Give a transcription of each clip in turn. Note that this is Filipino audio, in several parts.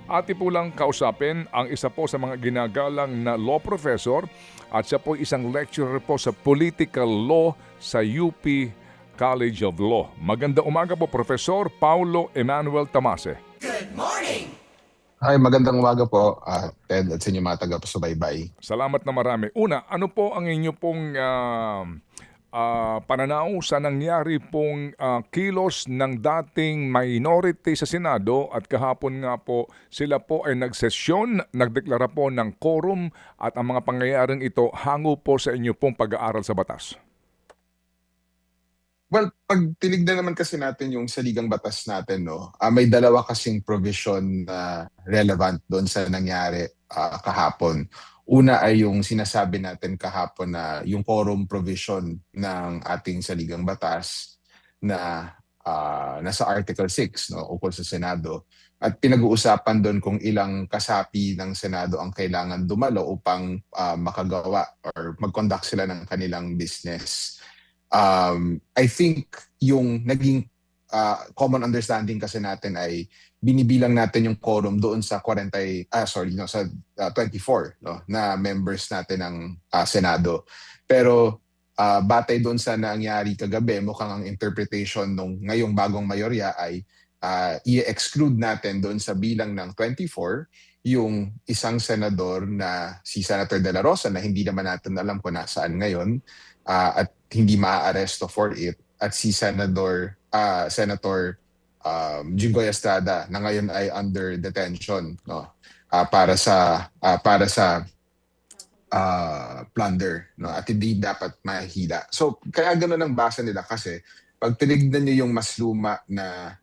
Ati po lang kausapin ang isa po sa mga ginagalang na law professor at siya po isang lecturer po sa political law sa UP College of Law. Magandang umaga po, Professor Paulo Emmanuel Tamase. Hi, magandang umaga po, Ted at sa inyo mga taga-subaybay. Salamat na marami. Una, ano po ang inyo pong pananaw sa nangyari pong kilos ng dating minority sa Senado at kahapon nga po sila po ay nagsesyon, nagdeklara po ng quorum at ang mga pangyayaring ito hango po sa inyo pong pag-aaral sa batas? Well, pag tinignan naman kasi natin yung saligang batas natin, no, may dalawa kasing provision na relevant doon sa nangyari kahapon. Una ay yung sinasabi natin kahapon na yung quorum provision ng ating saligang batas na nasa Article 6, no, ukol sa Senado. At pinag-uusapan doon kung ilang kasapi ng Senado ang kailangan dumalo upang makagawa or mag-conduct sila ng kanilang business. I think yung naging common understanding kasi natin ay binibilang natin yung quorum doon sa 24 no, na members natin ng Senado. Pero batay doon sa nangyari kagabi, mukhang ang interpretation nung ngayong bagong mayorya ay i-exclude natin doon sa bilang ng 24 yung isang senador na si Senator De La Rosa na hindi naman natin alam kung nasaan ngayon at hindi maa-aresto for it, at si Senator Jinggoy Estrada na ngayon ay under detention, no, para sa plunder, no, at hindi dapat mahila. So kaya ganoon ang basa nila kasi pag tinignan niyo yung mas luma na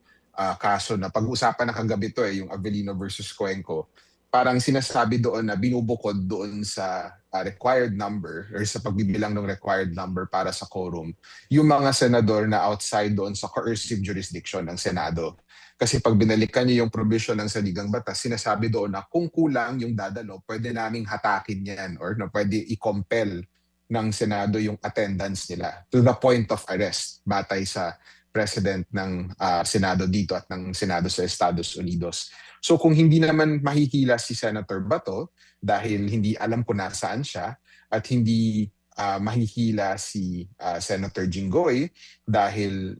kaso na pag-usapan na kagabi to, yung Avellino versus Cuenco, parang sinasabi doon na binubukod doon sa required number or sa pagbibilang ng required number para sa quorum yung mga senador na outside doon sa coercive jurisdiction ng Senado. Kasi pag binalikan niyo yung provision ng saligang batas, sinasabi doon na kung kulang yung dadalo, pwede naming hatakin yan or na pwede i-compel ng Senado yung attendance nila to the point of arrest batay sa president ng Senado dito at ng Senado sa Estados Unidos. So kung hindi naman mahihila si Senator Bato dahil hindi alam kung nasaan siya at hindi mahihila si Senator Jinggoy dahil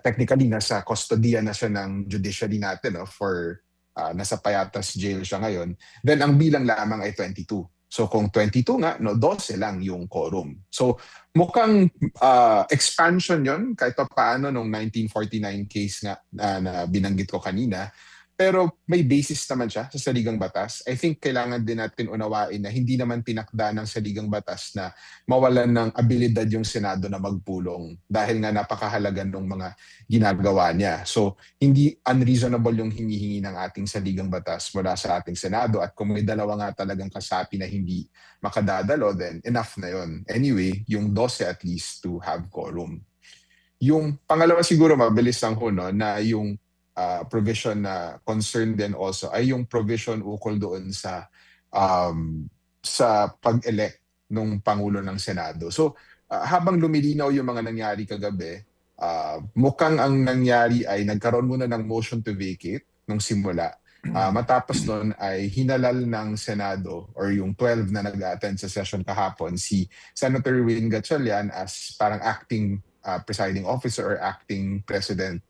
technically nasa kustodiya na siya ng judiciary natin, no, for nasa Payatas Jail siya ngayon, then ang bilang lamang ay 22. So kung 22 nga, no, 12 lang yung quorum. So mukhang expansion yon kahit pa paano nung 1949 case nga na binanggit ko kanina. Pero may basis naman siya sa saligang batas. I think kailangan din natin unawain na hindi naman tinakda ng saligang batas na mawalan ng abilidad yung Senado na magpulong dahil nga napakahalaga ng mga ginagawa niya. So hindi unreasonable yung hinihingi ng ating saligang batas mula sa ating Senado, at kung may dalawa nga talagang kasapi na hindi makadadalo, then enough na yon. Anyway, yung 12 at least to have quorum. Yung pangalawa siguro mabilis lang ho, no, na yung provision na concern din also ay yung provision ukol doon sa pag-elect ng Pangulo ng Senado. So habang lumilinaw yung mga nangyari kagabi, mukhang ang nangyari ay nagkaroon muna ng motion to vacate nung simula. Matapos doon ay hinalal ng Senado or yung 12 na nag-attend sa session kahapon si Senator Win Gatchalian as parang acting presiding officer or acting president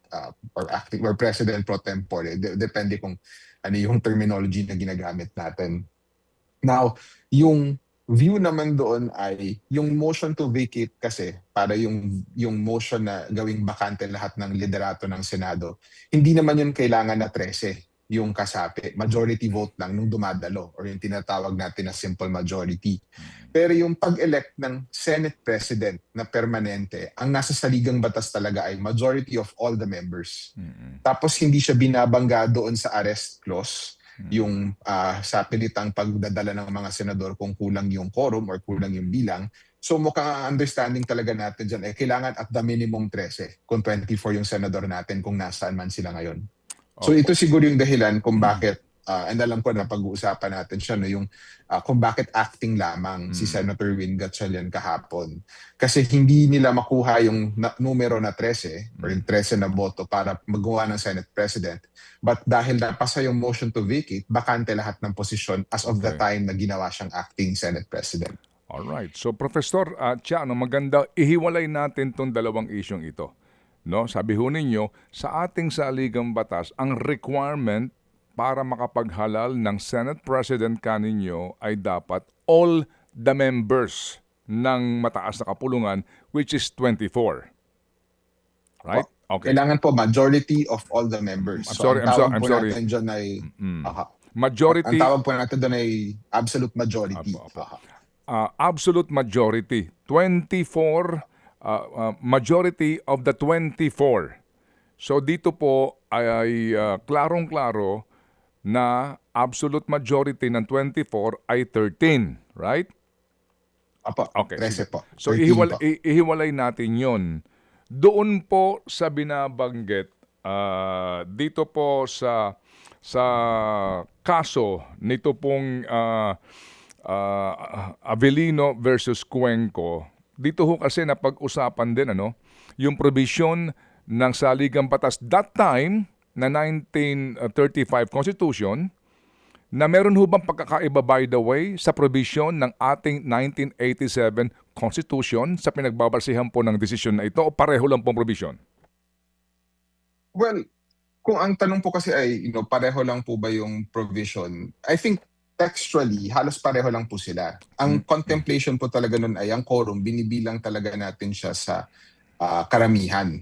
or president pro tempore, depende kung ano yung terminology na ginagamit natin. Now, yung view naman doon ay yung motion to vacate kasi para yung motion na gawing bakante lahat ng liderato ng Senado, hindi naman yun kailangan na 13 yung kasapi. Majority vote lang nung dumadalo or yung tinatawag natin na simple majority. Pero yung pag-elect ng Senate President na permanente, ang nasa saligang batas talaga ay majority of all the members. Tapos hindi siya binabangga doon sa arrest clause, yung sa pilitang pagdadala ng mga senador kung kulang yung quorum or kulang yung bilang. So mukhang ang understanding talaga natin dyan ay kailangan at the minimum 13 kung 24 yung senador natin kung nasaan man sila ngayon. So ito siguro yung dahilan kung bakit and alam ko na pag-uusapan natin siya, no, yung kung bakit acting lamang si Senator Win Gatchalian kahapon. Kasi hindi nila makuha yung numero na 13 or yung 13 na boto para magawa ng Senate President. But dahil napasa yung motion to vacate, bakante lahat ng posisyon as of the time na ginawa siyang acting Senate President. Alright. So, Professor Chia, maganda, ihiwalay natin itong dalawang isyong ito. No? Sabi ho ninyo, sa ating saligang batas, ang requirement para makapaghalal ng Senate President kaninyo ay dapat all the members ng mataas na kapulungan, which is 24. Right? Okay. Kailangan po majority of all the members. I'm sorry. Ang tawag po natin dyan ay, Majority. ang tawag po natin doon ay absolute majority. Absolute majority. 24, majority of the 24. So dito po ay klarong-klaro na absolute majority ng 24 ay 13, right? Apo, Okay. 13 po. So 13 po. ihiwalay natin yon. Doon po sa binabanggit, dito po sa kaso nito pong Avellino versus Cuenco, dito ho kasi napag-usapan din yung provision ng saligang batas that time na 1935 Constitution na meron ho bang pagkakaiba, by the way, sa provision ng ating 1987 Constitution sa pinagbabalsihan po ng desisyon na ito o pareho lang pong provision? Well, kung ang tanong po kasi ay, pareho lang po ba yung provision? I think textually, halos pareho lang po sila. Ang contemplation po talaga nun ay ang quorum, binibilang talaga natin siya sa karamihan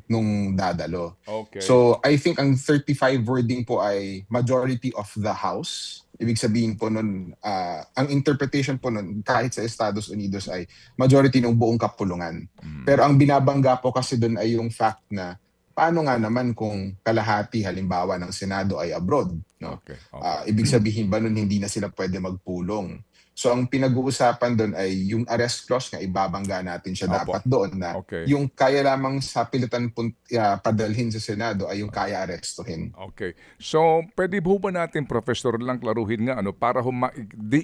nung dadalo. Okay. So, I think ang 35 wording po ay majority of the House. Ibig sabihin po nun, ang interpretation po nun, kahit sa Estados Unidos ay majority ng buong kapulungan. Pero ang binabangga po kasi dun ay yung fact na paano nga naman kung kalahati halimbawa ng Senado ay abroad, no? Okay. Ibig sabihin ba nun hindi na sila pwede magpulong? So ang pinag-uusapan doon ay yung arrest clause nga ibabangga natin siya dapat doon na yung kaya lamang sa pilitan padalhin sa Senado ay yung kaya arestuhin. Okay. So pwede po ba natin, Professor, lang klaruhin nga para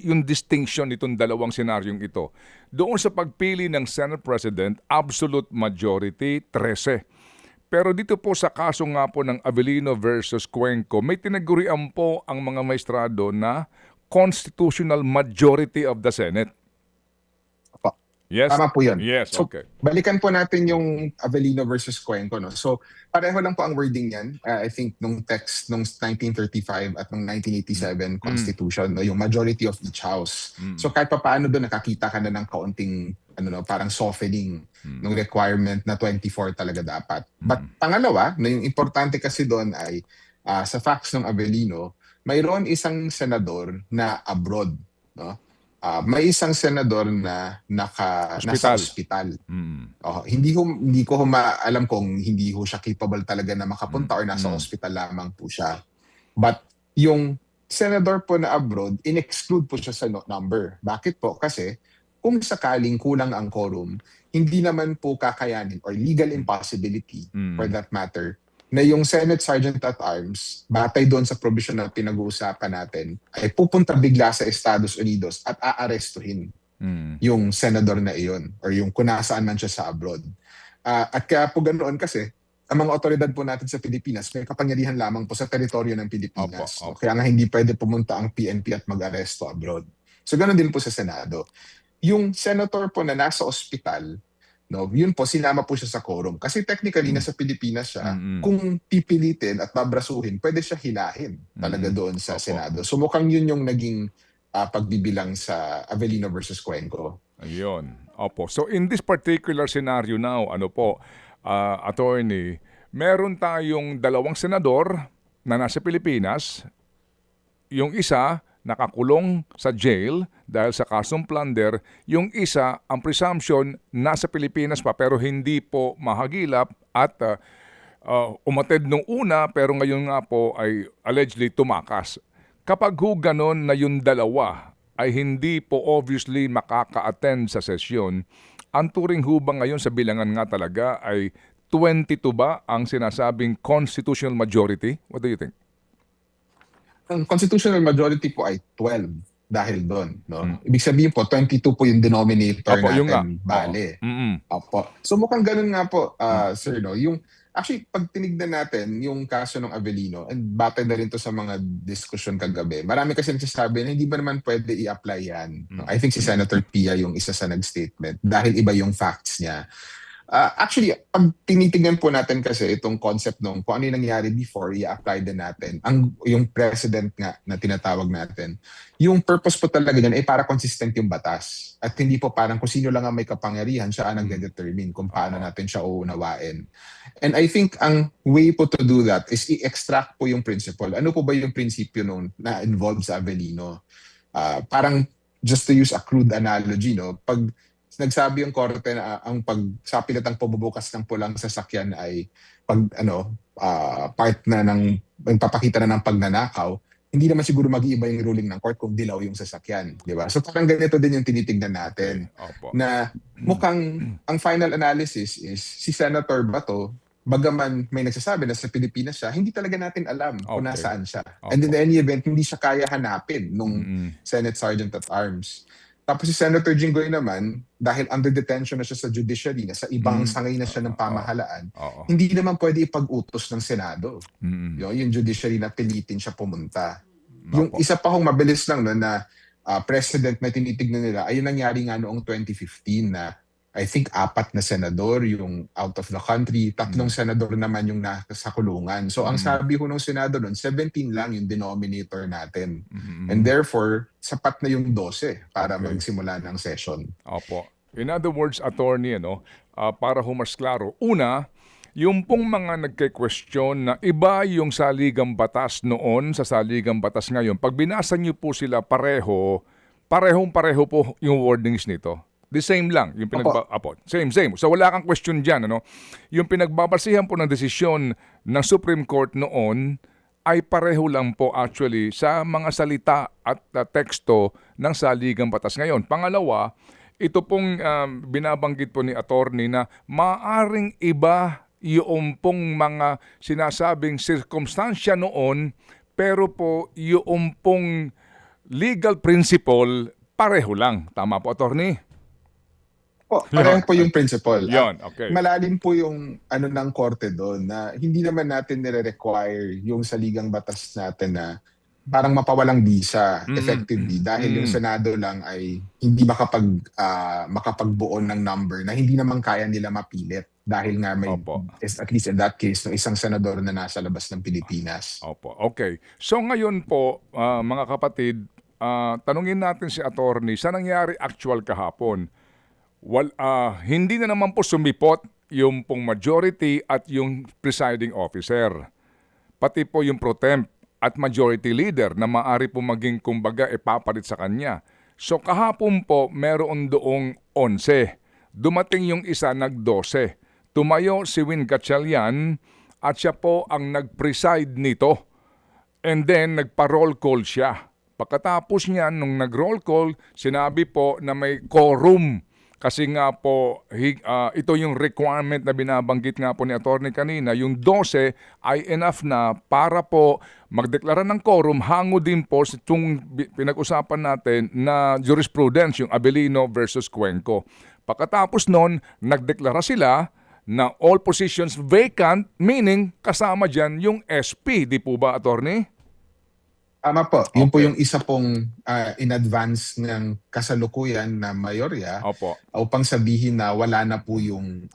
yung distinction nitong dalawang senaryong ito. Doon sa pagpili ng Senate President, absolute majority 13. Pero dito po sa kaso nga po ng Avellino versus Cuenco, may tinagurian po ang mga maestrado na constitutional majority of the Senate. Opo. Yes? Tama po yun. Yes, so, okay. Balikan po natin yung Avellino versus Cuenco. No? So, pareho lang po ang wording yan. I think nung text nung 1935 at nung 1987 Constitution, no, yung majority of each house. So, kahit pa paano doon, nakakita ka na ng kaunting parang softening ng requirement na 24 talaga dapat. But pangalawa, na yung importante kasi doon ay sa facts ng Avellino, mayroon isang senador na abroad, no? May isang senador na nasa ospital. Hindi ko alam kung hindi ho siya capable talaga na makapunta or nasa ospital lamang po siya. But yung senador po na abroad, in-exclude po siya sa number. Bakit po? Kasi kung sakaling kulang ang quorum, hindi naman po kakayanin or legal impossibility for that matter na yung Senate Sergeant at Arms, batay doon sa provision na pinag-uusapan natin, ay pupunta bigla sa Estados Unidos at aarestuhin yung senador na iyon or yung kung nasaan man siya sa abroad. At kaya po ganoon kasi, ang mga otoridad po natin sa Pilipinas may kapangyarihan lamang po sa teritoryo ng Pilipinas. Opo. Kaya nga hindi pwede pumunta ang PNP at mag-aresto abroad. So ganoon din po sa Senado. Yung senator po na nasa ospital, no, yun po, sinama po siya sa quorum. Kasi technically, nasa Pilipinas siya, kung pipilitin at babrasuhin, pwede siya hilahin talaga doon sa Senado. So mukhang yun yung naging pagbibilang sa Avellino versus Cuenco. Ayun. Opo. So in this particular scenario now, attorney, meron tayong dalawang senador na nasa Pilipinas. Yung isa, nakakulong sa jail dahil sa kasong plunder. Yung isa, ang presumption, nasa Pilipinas pa pero hindi po mahagilap at umatid nung una pero ngayon nga po ay allegedly tumakas. Kapag ho ganon na yung dalawa ay hindi po obviously makaka-attend sa sesyon, ang turing ho ba ngayon sa bilangan nga talaga ay 22 ba ang sinasabing constitutional majority? What do you think? Ang constitutional majority po ay 12 dahil doon, no? Hmm. Ibig sabihin po 22 po yung denominator Opo, yung nga. natin, Oo. bale. Mm. Opo. So mukhang ganun nga po, sir, no? Yung actually pag tinignan natin yung kaso ng Avellino, and batay na rin to sa mga diskusyon kagabi. Marami kasi nagsasabi na hindi ba naman pwede i-apply yan. No? I think si Senator Pia yung isa sa nag-statement dahil iba yung facts niya. Actually, pag tinitingnan po natin kasi itong concept nung kung ano yung nangyari before, i-apply din natin. Yung precedent nga na tinatawag natin, yung purpose po talaga niyan ay para consistent yung batas. At hindi po parang kung sino lang ang may kapangyarihan, siya ang nagde-determine kung paano natin siya uunawain. And I think ang way po to do that is i-extract po yung principle. Ano po ba yung prinsipyo nung na-involved sa Avellino? Parang just to use a crude analogy, no? Pag nagsabi yung korte na ang pagsapilit ang pagbubukas ng pulang sasakyan ay part na ng papakita na ng pagnanakaw, hindi naman siguro mag-iiba yung ruling ng court kung dilaw yung sasakyan, di ba? So parang ganito din yung tinitignan natin Opo. na mukhang ang final analysis is si Senator Bato, bagaman may nagsasabi na sa Pilipinas siya, hindi talaga natin alam kung Okay. nasaan siya. Opo. And in any event, hindi siya kaya hanapin nung Senate Sergeant at Arms. Tapos si Senator Jinggoy naman, dahil under detention na siya sa judiciary, na sa ibang sangay na siya ng pamahalaan, Oo. hindi naman pwede ipag-utos ng Senado. Mm. Yung judiciary na pilitin siya pumunta. Yung Opo. isa pa hong mabilis lang no, na president na tinitignan nila ay yung nangyari nga noong 2015 na I think 4 na senador yung out of the country, 3 senador naman yung nasa kulungan. So ang sabi ho ng Senado noon, 17 lang yung denominator natin. And therefore, sapat na yung 12 para Okay. magsimula ng session. Opo. In other words, attorney, para ho mas klaro, una, yung pong mga nagke-question na iba yung saligang batas noon sa saligang batas ngayon, pag binasa niyo po sila parehong-pareho po yung wordings nito. The same lang. Yung same. So wala kang question dyan. Yung pinagbabasihan po ng desisyon ng Supreme Court noon ay pareho lang po actually sa mga salita at teksto ng saligang batas ngayon. Pangalawa, ito pong binabanggit po ni attorney na maaring iba yung pong mga sinasabing sirkumstansya noon, pero po yung pong legal principle pareho lang. Tama po, attorney? Pareho po yung principle. Yon, okay. Malalim po yung ng korte doon na hindi naman natin nire-require yung saligang batas natin na parang mapawalang visa effectively dahil yung Senado lang ay hindi makapagbuo ng number na hindi naman kaya nila mapilit dahil nga may, at least in that case, no, isang senador na nasa labas ng Pilipinas. Opo, okay. So ngayon po, mga kapatid, tanungin natin si attorney sa nangyari actual kahapon. Hindi na naman po sumipot yung pong majority at yung presiding officer. Pati po yung pro temp at majority leader na maaari po maging kumbaga ipapalit sa kanya. So kahapon po meron doong 11. Dumating yung isa nag-12. Tumayo si Win Gatchalian at siya po ang nag-preside nito. And then nagpa-roll call siya. Pagkatapos niya nung nag-roll call, sinabi po na may quorum. Kasi nga po, ito yung requirement na binabanggit nga po ni attorney kanina, yung 12 ay enough na para po magdeklara ng quorum, hango din po sa itong pinag-usapan natin na jurisprudence, yung Avellino versus Cuenco. Pagkatapos nun, nagdeklara sila na all positions vacant, meaning kasama dyan yung SP, di po ba, attorney? Tama po. Yun po yung isa pong in advance ng kasalukuyan na mayorya upang sabihin na wala na po yung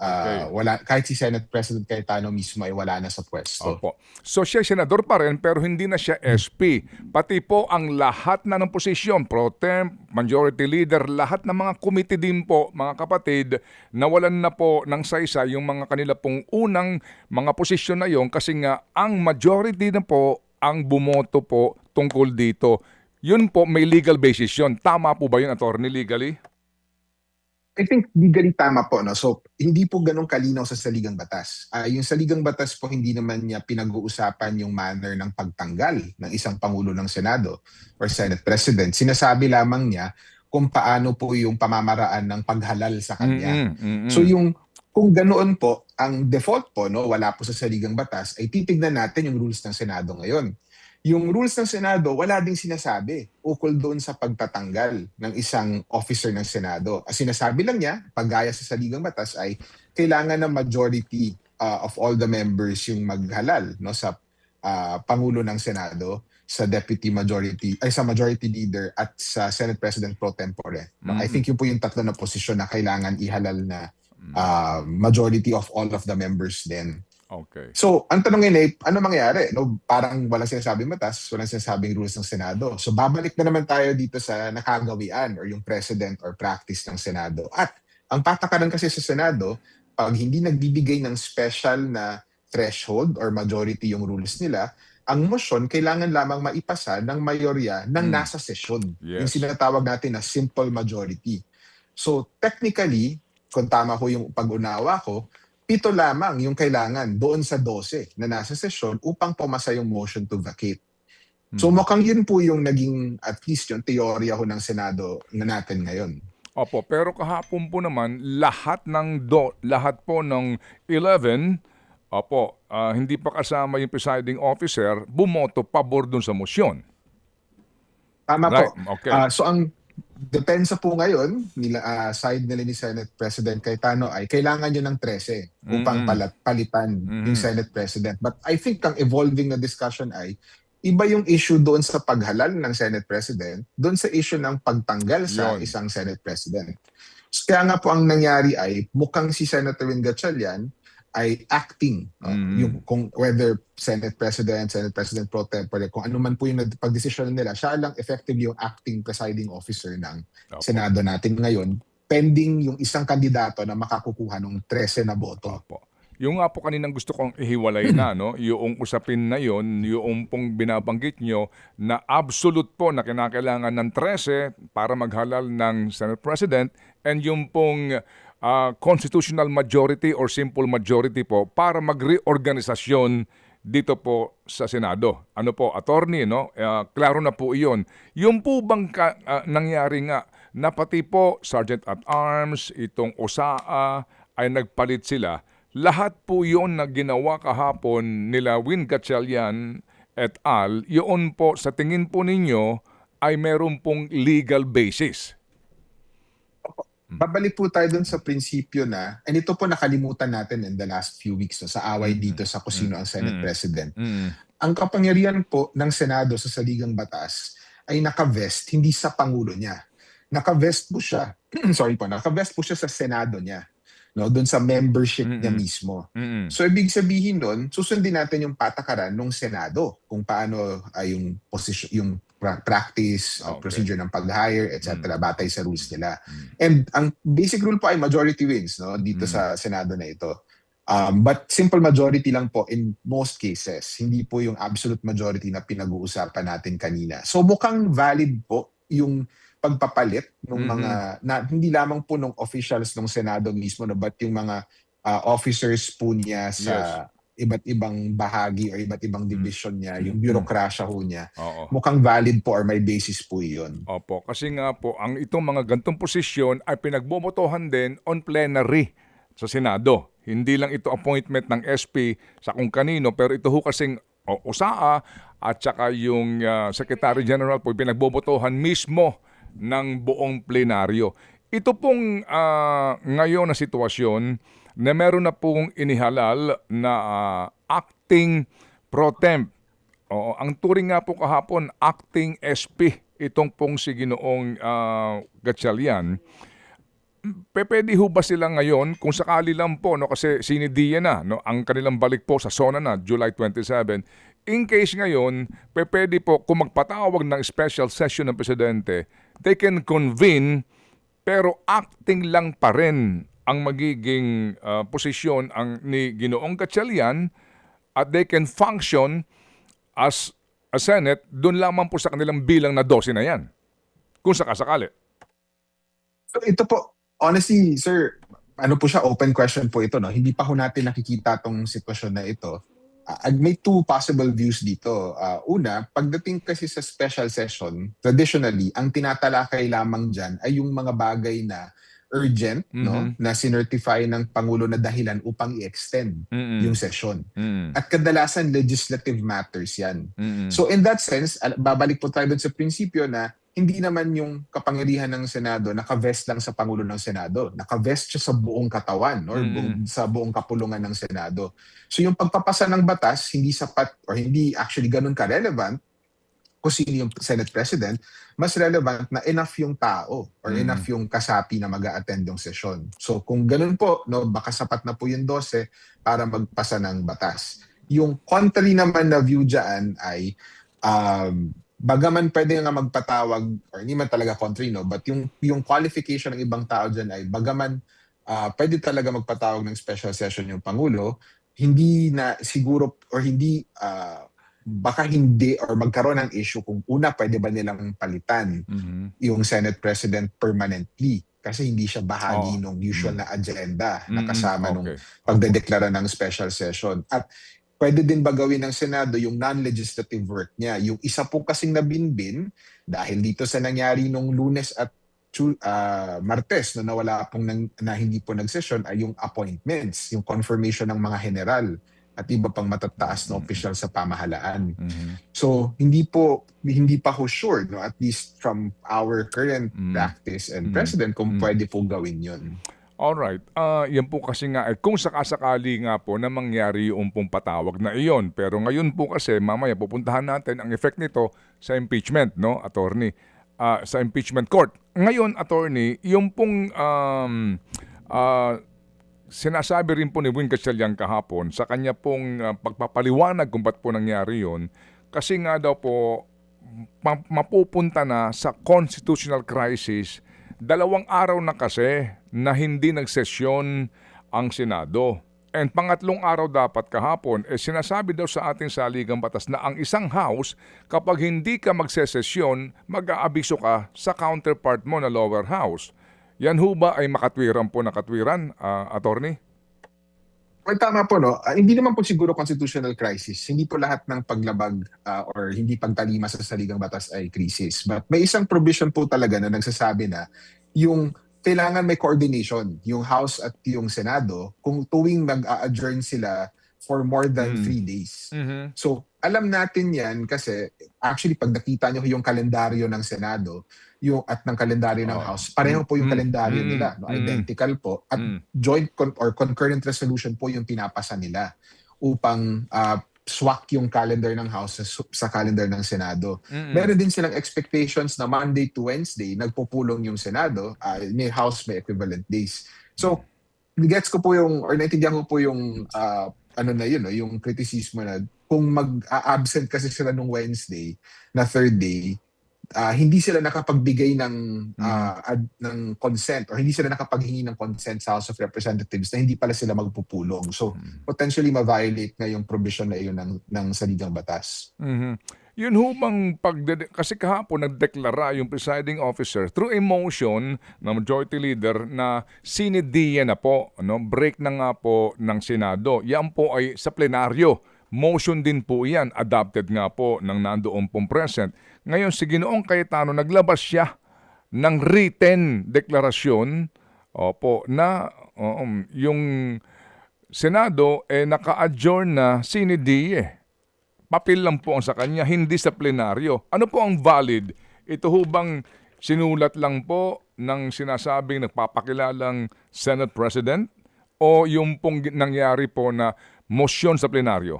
kahit si Senate President Cayetano mismo ay wala na sa pwesto. So siya senador pa rin pero hindi na siya SP. Pati po ang lahat na ng posisyon, pro temp, majority leader, lahat ng mga committee din po, mga kapatid, nawalan na po ng saysa yung mga kanila pong unang mga posisyon na yon kasi nga ang majority na po ang bumoto po tungkol dito. Yun po, may legal basis yun. Tama po ba yun, attorney, legally? I think legally tama po. No? So, hindi po ganun kalinaw sa saligang batas. Yung saligang batas po, hindi naman niya pinag-uusapan yung manner ng pagtanggal ng isang Pangulo ng Senado or Senate President. Sinasabi lamang niya kung paano po yung pamamaraan ng paghalal sa kanya. So, kung ganoon po, ang default po, no, wala po sa saligang batas, ay titignan natin yung rules ng Senado ngayon. Yung rules ng Senado, wala ding sinasabi ukol doon sa pagtatanggal ng isang officer ng Senado. Ang sinasabi lang niya, paggaya sa saligang batas, ay kailangan ng majority of all the members yung maghalal, no, sa Pangulo ng Senado, sa deputy majority, ay sa majority leader at sa Senate President pro tempore. No? I think yun po yung tatlo na posisyon na kailangan ihalal na majority of all of the members din. Okay. So, ang tanongin ay, ano mangyayari? No, parang walang sinasabing batas, walang sinasabing rules ng Senado. So, babalik na naman tayo dito sa nakagawian or yung precedent or practice ng Senado. At ang patakaran kasi sa Senado, pag hindi nagbibigay ng special na threshold or majority yung rules nila, ang motion kailangan lamang maipasa ng mayorya ng nasa sesyon. Yung Yes. sinatawag natin na simple majority. So, technically, kung tama ko yung pag-unawa ko, 7 lamang yung kailangan doon sa 12 na nasa sesyon upang pumasa yung motion to vacate. So mukhang yun po yung naging, at least yung teorya ho ng Senado na natin ngayon. Opo, pero kahapon po naman lahat po ng 11, opo, hindi pa kasama yung presiding officer, bumoto pabor dun sa motion. Tama Right, po. okay. So ang depensa po ngayon, side nila ni Senate President Cayetano ay kailangan yun ng 13 upang palitan yung Senate President. But I think ang evolving na discussion ay iba yung issue doon sa paghalal ng Senate President, doon sa issue ng pagtanggal sa Yun. isang Senate President. So, kaya nga po ang nangyari ay mukhang si Senator Win Gatchalian ay acting, yung kung whether Senate President pro tempore, kung ano man po yung pagdesisyon nila, siya lang effectively yung acting presiding officer ng Opo. Senado natin ngayon, pending yung isang kandidato na makakukuha ng 13 na boto. Opo. Yung nga po kaninang gusto kong ihiwalay na, no, yung usapin na yon, yung pong binabanggit nyo na absolute po na kinakailangan ng 13 para maghalal ng Senate President, and yung pong constitutional majority or simple majority po para mag-reorganisasyon dito po sa Senado. Ano po, attorney, no? Klaro na po iyon. Yung po bang nangyari nga na pati po Sergeant at Arms, itong OSAA ay nagpalit sila. Lahat po yun na ginawa kahapon nila Win Gatchalian et al., yun po sa tingin po ninyo ay meron pong legal basis. Babalik po tayo dun sa prinsipyo na, and ito po nakalimutan natin in the last few weeks no, sa away dito sa kung sino ang Senate President. Ang kapangyarihan po ng Senado sa saligang batas ay nakavest hindi sa Pangulo niya. Nakavest po siya, nakavest po siya sa Senado niya. No, doon sa membership niya mismo. So ibig sabihin doon, susundin natin yung patakaran ng Senado kung paano ay yung position, yung practice, procedure ng pag-hire, etc. batay sa rules nila. And ang basic rule po ay majority wins, no, dito sa Senado na ito. But simple majority lang po in most cases. Hindi po yung absolute majority na pinag-uusapan natin kanina. So mukhang valid po yung pagpapalit ng mga na hindi lamang po ng officials ng Senado mismo, no, but yung mga officers po niya sa iba't ibang bahagi o iba't ibang division niya, yung bureaucracia ho niya. Mukhang valid po or may basis po iyon. Opo, kasi nga po ang itong mga gantong posisyon ay pinagbobotohan din on plenary sa Senado. Hindi lang ito appointment ng SP sa kung kanino, pero ito ho kasing OSAA at saka yung Secretary General po pinagbobotohan mismo ng buong plenaryo. Ito pong ngayon na sitwasyon na meron na pong inihalal na acting pro temp. Ang turing nga po kahapon, acting SP, itong pong si Ginoong Gatchalian. Pwede ho ba sila ngayon, kung sakali lang po, no, kasi sinidiya na, no, ang kanilang balik po sa SONA na, July 27, in case ngayon, pwede po, kung magpatawag ng special session ng Presidente, they can convene, pero acting lang pa rin ang magiging posisyon ni Ginoong Gatchalian, at they can function as a Senate, doon lamang po sa kanilang bilang na 12 na yan, kung sakasakali. So ito po, honestly, sir, ano po siya, open question po ito, no? Hindi pa ho natin nakikita tong sitwasyon na ito. May two possible views dito. Una, pagdating kasi sa special session, traditionally, ang tinatalakay lamang dyan ay yung mga bagay na urgent, no, Mhm. na sinertify ng Pangulo na dahilan upang i-extend yung Mm. session. Mm. At kadalasan legislative matters yan. Mm. So in that sense, babalik po tayo dun sa prinsipyo na hindi naman yung kapangyarihan ng Senado nakavest lang sa Pangulo ng Senado. Nakavest siya sa buong katawan or Mm. sa buong kapulungan ng Senado. So yung pagpapasa ng batas, hindi sapat or hindi actually ganun ka-relevant kung sino yung Senate President, mas relevant na enough yung tao or enough Mm. yung kasapi na mag-a-attend yung session. So kung ganun po, no, baka sapat na po yung 12 para magpasa ng batas. Yung contrary naman na view dyan ay bagaman pwede nga magpatawag or hindi man talaga contrary, no, but yung qualification ng ibang tao dyan ay bagaman pwede talaga magpatawag ng special session yung Pangulo, hindi na siguro or hindi baka hindi or magkaroon ng issue kung una pwede ba nilang palitan Mhm. yung Senate President permanently kasi hindi siya Oo. bahagi ng usual Mm. na agenda na Mm. kasama nung Okey. Opo. pagdedeklara ng special session. At pwede din ba gawin ng Senado yung non-legislative work niya? Yung isa po kasing nabinbin dahil dito sa nangyari nung Lunes at Martes na nawala pong na hindi po nagsesyon ay yung appointments, yung confirmation ng mga general at iba pang matataas na Mm. opisyal sa pamahalaan. Mhm. So hindi pa ho sure, no, at least from our current practice and precedent kung pwede po gawin 'yon. Alright. Yan po kasi nga, kung sakasakali nga po na mangyari yung pong patawag na iyon. Pero ngayon po kasi, mamaya pupuntahan natin ang effect nito sa impeachment, no, attorney? Sa impeachment court. Ngayon, attorney, yung pong sinasabi rin po ni Win Gatchalian kahapon sa kanya pong pagpapaliwanag kung ba't po nangyari yun, kasi nga daw po mapupunta na sa constitutional crisis. 2 araw na kasi na hindi nagsesyon ang Senado. And pangatlong araw dapat kahapon, sinasabi daw sa ating saligang batas na ang isang house, kapag hindi ka magsesesyon, mag-aabiso ka sa counterpart mo na lower house. Yan ho ba ay makatwiran po na katwiran, attorney? Well, tama po, no? Hindi naman po siguro constitutional crisis. Hindi po lahat ng paglabag or hindi pagtalima sa saligang batas ay crisis. But may isang provision po talaga na nagsasabi na yung kailangan may coordination, yung House at yung Senado, kung tuwing mag-a-adjourn sila for more than 3 days. Mhm. So, alam natin yan kasi actually pag nakita nyo yung kalendaryo ng Senado at ng kalendaryo ng House, pareho po yung kalendaryo nila. No? Identical po. At joint or concurrent resolution po yung pinapasa nila upang swak yung calendar ng House sa calendar ng Senado. Meron din silang expectations na Monday to Wednesday, nagpupulong yung Senado, may House may equivalent days. So, gets ko po yung, or naintindihan ko po yung ano na yun, no? Yung kritisismo na kung mag-absent kasi sila nung Wednesday na third day, hindi sila nakapagbigay ng consent or hindi sila nakapaghingi ng consent sa House of Representatives na hindi pala sila magpupulong. So, potentially ma-violate nga yung provision na yun ng saligang batas. Mhm. Yun ho bang kasi kahapon nagdeklara yung presiding officer through a motion ng majority leader na sinidiya na po, no? Break na nga po ng Senado. Yan po ay sa plenaryo. Motion din po yan. Adopted nga po ng nandoon pong present. Ngayon si Ginoong Cayetano naglabas siya ng written deklarasyon na yung Senado naka-adjourn na sinidiya. Papel lang po ang sa kanya, hindi sa plenaryo. Ano po ang valid? Ito ho bang sinulat lang po ng sinasabing nagpapakilalang Senate President o yung pong nangyari po na motion sa plenaryo?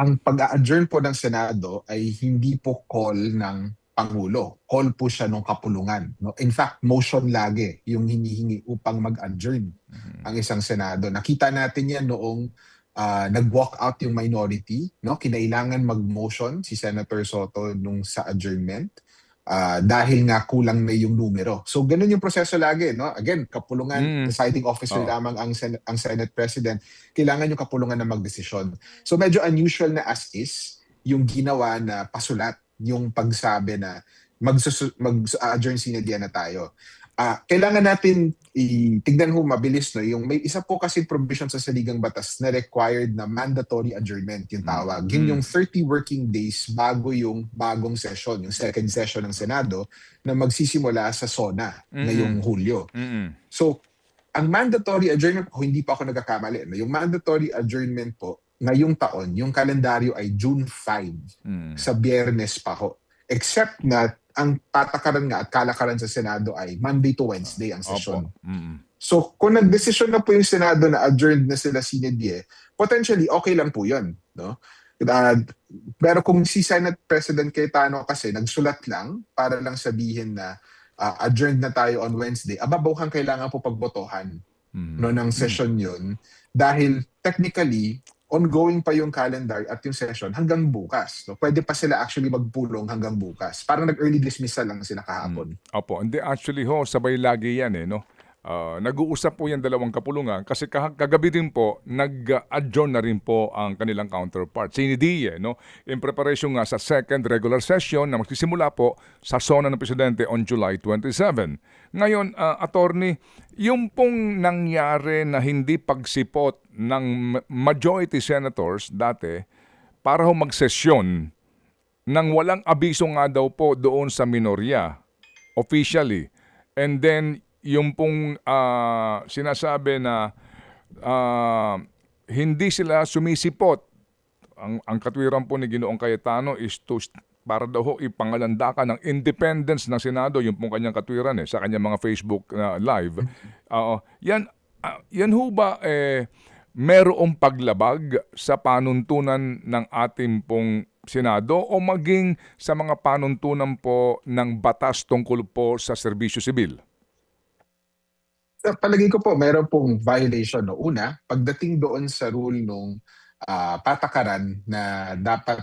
Ang pag-a-adjourn po ng Senado ay hindi po call ng Pangulo. Call po siya ng kapulungan. No? In fact, motion lagi yung hinihingi upang mag-adjourn ang isang Senado. Nakita natin yan noong nag-walk out yung minority, no? Kinailangan mag-motion si Senator Soto nung sa adjournment dahil nga kulang na yung numero. So ganun yung proseso lagi, no? Again, kapulungan, presiding officer lamang ang Senate President, kailangan yung kapulungan na magdesisyon. So medyo unusual na as is yung ginawa na pasulat, yung pagsabi na mag-adjourn sine die na tayo. kailangan natin tignan ho mabilis, no, yung may isa po kasi provision sa saligang batas na required na mandatory adjournment yung tawag. Yun yung 30 working days bago yung bagong session, yung second session ng Senado na magsisimula sa SONA ngayong Hulyo. So, ang mandatory adjournment po, hindi pa ako nagkakamali, no? Yung mandatory adjournment po ngayong taon, yung kalendaryo ay June 5 sa Biyernes pa ho. Except na ang patakaran nga at kalakaran sa Senado ay Monday to Wednesday ang session. So kung nagdesisyon na po yung Senado na adjourned na sila sine die, potentially okay lang po yun. No? Pero kung si Senate President Cayetano kasi nagsulat lang para lang sabihin na adjourned na tayo on Wednesday, ababaw kailangan po pagbotohan no, ng session yun dahil technically ongoing pa yung calendar at yung session hanggang bukas. No? Pwede pa sila actually magpulong hanggang bukas. Parang nag-early dismissal lang sila kahapon. Opo, hindi actually ho, sabay lagi yan no? Nag-uusap po yan dalawang kapulungan kasi kagabi din po, nag-adjourn na rin po ang kanilang counterpart. Sinidie, no? In preparation nga sa second regular session na magsisimula po sa SONA ng Presidente on July 27. Ngayon, attorney, yung pong nangyari na hindi pagsipot ng majority senators dati para ho magsesyon nang walang abiso nga daw po doon sa minorya officially. And then yung pong sinasabi na hindi sila sumisipot. Ang katwiran po ni Ginoong Cayetano is to para daw ho ipangalandakan ng independence ng Senado, yung pong kanyang katwiran sa kanyang mga Facebook live. Yan ho ba merong paglabag sa panuntunan ng ating pong Senado o maging sa mga panuntunan po ng batas tungkol po sa serbisyo sibil? Sa palagay ko po, meron pong violation. No? Una, pagdating doon sa rule nung patakaran na dapat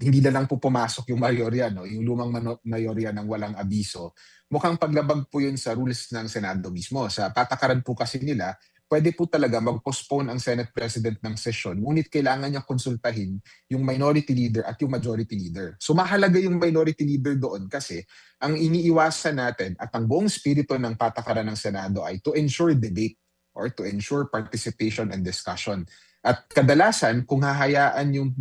hindi na lang po pumasok yung mayorya, no? Yung lumang mayorya ng walang abiso, mukhang paglabag po yun sa rules ng Senado mismo. Sa patakaran po kasi nila, pwede po talaga mag-postpone ang Senate President ng session, ngunit kailangan niya konsultahin yung minority leader at yung majority leader. So mahalaga yung minority leader doon kasi ang iniiwasan natin at ang buong spirito ng patakaran ng Senado ay to ensure debate or to ensure participation and discussion. At kadalasan, kung hahayaan yung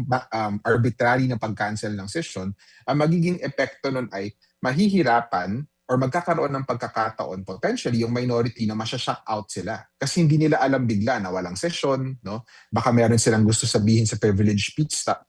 arbitrary na pag-cancel ng session, ang magiging epekto nun ay mahihirapan or magkakaroon ng pagkakataon potentially yung minority na masya-shock out sila. Kasi hindi nila alam bigla na walang session, no? Baka meron silang gusto sabihin sa privilege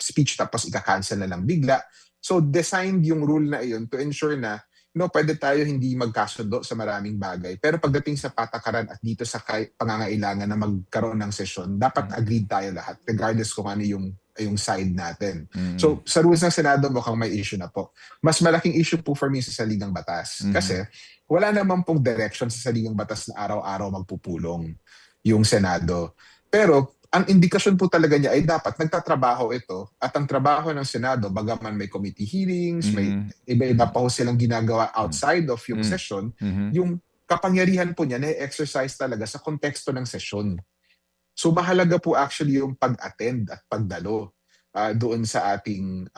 speech tapos ika-cancel na lang bigla. So designed yung rule na iyon to ensure na pwede tayo hindi magkasundo sa maraming bagay. Pero pagdating sa patakaran at dito sa pangangailangan na magkaroon ng session, dapat agreed tayo lahat regardless kung ano yung side natin. So sa rules ng Senado mukhang may issue na po. Mas malaking issue po for me sa saligang batas. Kasi wala naman pong direction sa saligang batas na araw-araw magpupulong yung Senado. Pero ang indikasyon po talaga niya ay dapat nagtatrabaho ito at ang trabaho ng Senado, bagaman may committee hearings, may iba-iba pa ho silang ginagawa outside of yung session, yung kapangyarihan po niya na-exercise talaga sa konteksto ng session. So mahalaga po actually yung pag-attend at pagdalo doon sa ating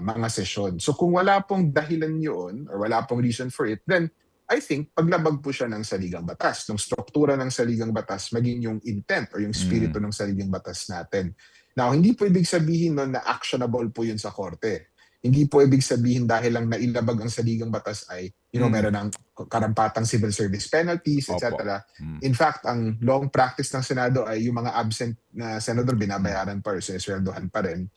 mga session. So kung wala pong dahilan yun or wala pong reason for it, then I think paglabag po siya ng saligang batas, ng struktura ng saligang batas, maging yung intent or yung spirito ng saligang batas natin. Now, hindi po ibig sabihin nun na actionable po yun sa korte. Hindi po ibig sabihin dahil lang nailabag ang saligang batas ay meron ng karampatang civil service penalties, etc. In fact, ang long practice ng Senado ay yung mga absent na senador binabayaran pa or sinesweldohan pa rin.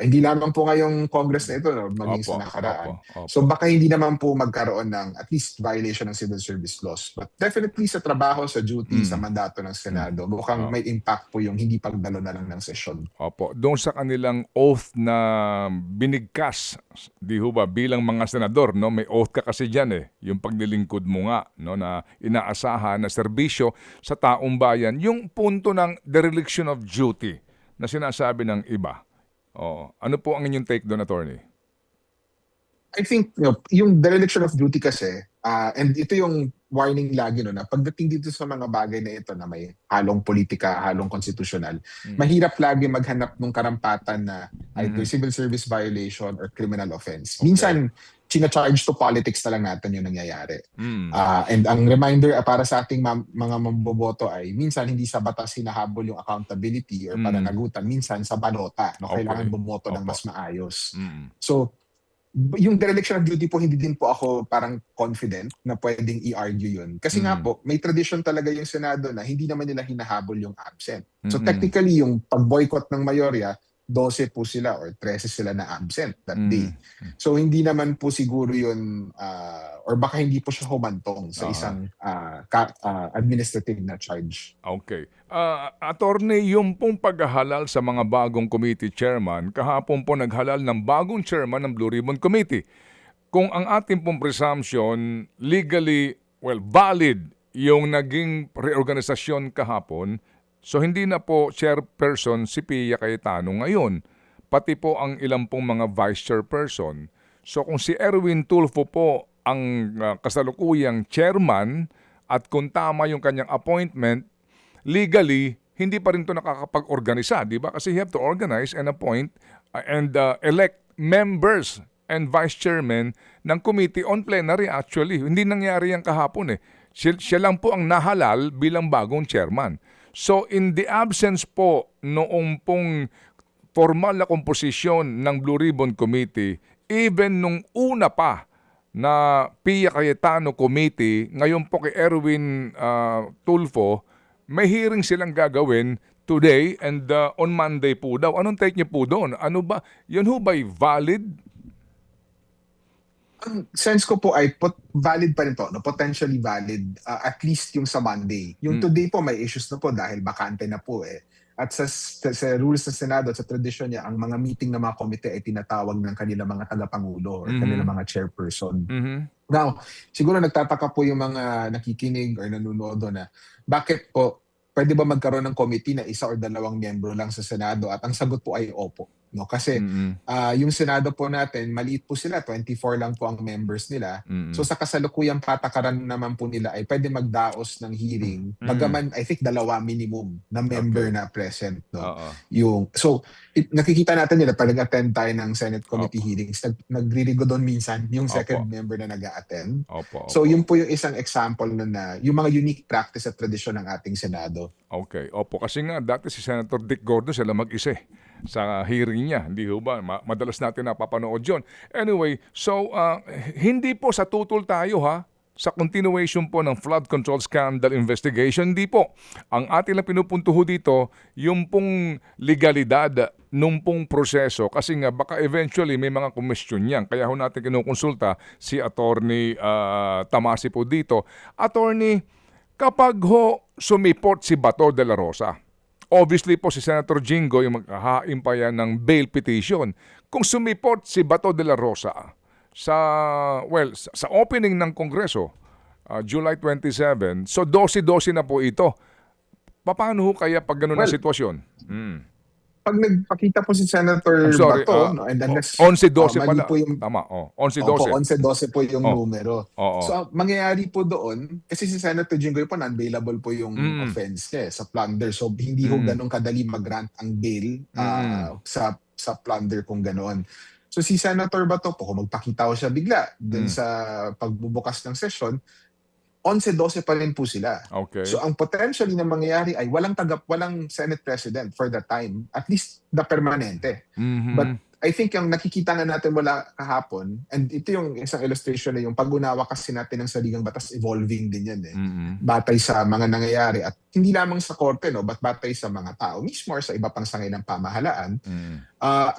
Hindi lamang po ngayong Congress na ito, maging sa nakaraan. So baka hindi naman po magkaroon ng at least violation ng civil service laws. But definitely sa trabaho, sa duty, sa mandato ng Senado, mukhang may impact po yung hindi pagdalo na lang ng session. Opo, doon sa kanilang oath na binigkas, di ho ba, bilang mga senador, no? May oath ka kasi dyan yung paglilingkod mo nga, no? Na inaasahan na serbisyo sa taong bayan. Yung punto ng dereliction of duty na sinasabi ng iba. Ano po ang inyong take doon, attorney? I think yung dereliction of duty kasi, and ito yung warning lagi na pagdating dito sa mga bagay na ito na may halong politika, halong konstitusyonal, mahirap lagi maghanap ng karampatan na either civil service violation or criminal offense. Minsan, charge to politics na lang natin yung nangyayari. Mm. And ang reminder para sa ating mga mamboboto ay minsan hindi sa batas hinahabol yung accountability or pananagutan, minsan sa balota. No? Kailangan bumoto ng mas maayos. So, yung dereliction of duty po, hindi din po ako parang confident na pwedeng i-argue yun. Kasi nga po, may tradition talaga yung Senado na hindi naman nila hinahabol yung absent. So technically, yung pag-boycott ng mayorya, 12 po sila or 13 sila na absent that day. So hindi naman po siguro yun, or baka hindi po siya humantong sa isang administrative na charge. Okay. Attorney, yung pong paghahalal sa mga bagong committee chairman, kahapon po naghalal ng bagong chairman ng Blue Ribbon Committee. Kung ang ating pong presumption, legally, valid yung naging reorganisasyon kahapon, so hindi na po chairperson si Pia Cayetano ngayon, pati po ang ilang pong mga vice chairperson. So kung si Erwin Tulfo po ang kasalukuyang chairman at kung tama yung kanyang appointment, legally, hindi pa rin ito nakakapag-organisa, di ba? Kasi you have to organize and appoint and elect members and vice chairman ng committee on plenary actually. Hindi nangyari yan kahapon eh. Siya lang po ang nahalal bilang bagong chairman. So in the absence po noong pong formal na komposisyon ng Blue Ribbon Committee, even nung una pa na Pia Cayetano Committee, ngayon po kay Erwin Tulfo, may hearing silang gagawin today and on Monday po daw. Anong take niyo po doon? Ano ba? Yun ho ba'y valid? Ang sense ko po ay valid pa rin to, no? Potentially valid, at least yung sa Monday. Yung today po may issues na po dahil bakante na po eh. At sa rules ng Senado at sa tradisyon niya, ang mga meeting ng mga komite ay tinatawag ng kanilang mga tagapangulo or kanilang mga chairperson. Now, siguro nagtataka po yung mga nakikinig or nanonood na bakit po pwede ba magkaroon ng committee na isa or dalawang miyembro lang sa Senado? At ang sagot po ay opo. No? Kasi yung Senado po natin, maliit po sila, 24 lang po ang members nila. So sa kasalukuyang patakaran naman po nila ay pwede magdaos ng hearing. Bagaman, I think, 2 minimum na member na present. No? Nakikita natin nila, pag nag-attend tayo ng Senate Committee hearings, nagririgo doon minsan yung second member na nag-attend. So yun po yung isang example na yung mga unique practice at tradisyon ng ating Senado. Okay. Opo. Kasi nga, dati si Senator Dick Gordon sila mag-isa sa hearing niya. Hindi ho ba? Madalas natin napapanood yun. Anyway, so hindi po sa tutol tayo sa continuation po ng flood control scandal investigation. Hindi po. Ang ating lang pinupunto ho dito, yung pong legalidad nung pong proseso. Kasi nga baka eventually may mga question yan. Kaya ho natin kinukonsulta si Attorney Tamasi po dito. Attorney, kapag ho sumiport si Bato de la Rosa, obviously po si Senator Jingo yung maghahain pa yan ng bail petition. Kung sumiport si Bato de la Rosa sa opening ng Kongreso, July 27, so 12-12 na po ito. Paano ho kaya pag ganun ang sitwasyon? Pag nagpakita po si Senator Bato, no, and unless 11-12 pala. po yung, tama, 11-12. 11-12 po yung numero. So, mangyayari po doon, kasi si Senator Jinggoy po, non-bailable po yung offense niya sa plunder. So, hindi ho ganun kadali mag-grant ang bail sa plunder kung ganoon. So, si Senator Bato po, kung magpakita ko siya bigla dun sa pagbubukas ng session, 11-12 pa rin po sila. Okay. So ang potentially na mangyayari ay walang Senate President for that time, at least the permanente. But I think yung nakikita nga natin mula kahapon, and ito yung isang illustration na yung pag-unawa kasi natin ng saligang batas, evolving din yan eh. Batay sa mga nangyayari at hindi lamang sa korte, no, but batay sa mga tao mismo or sa iba pang sangay ng pamahalaan.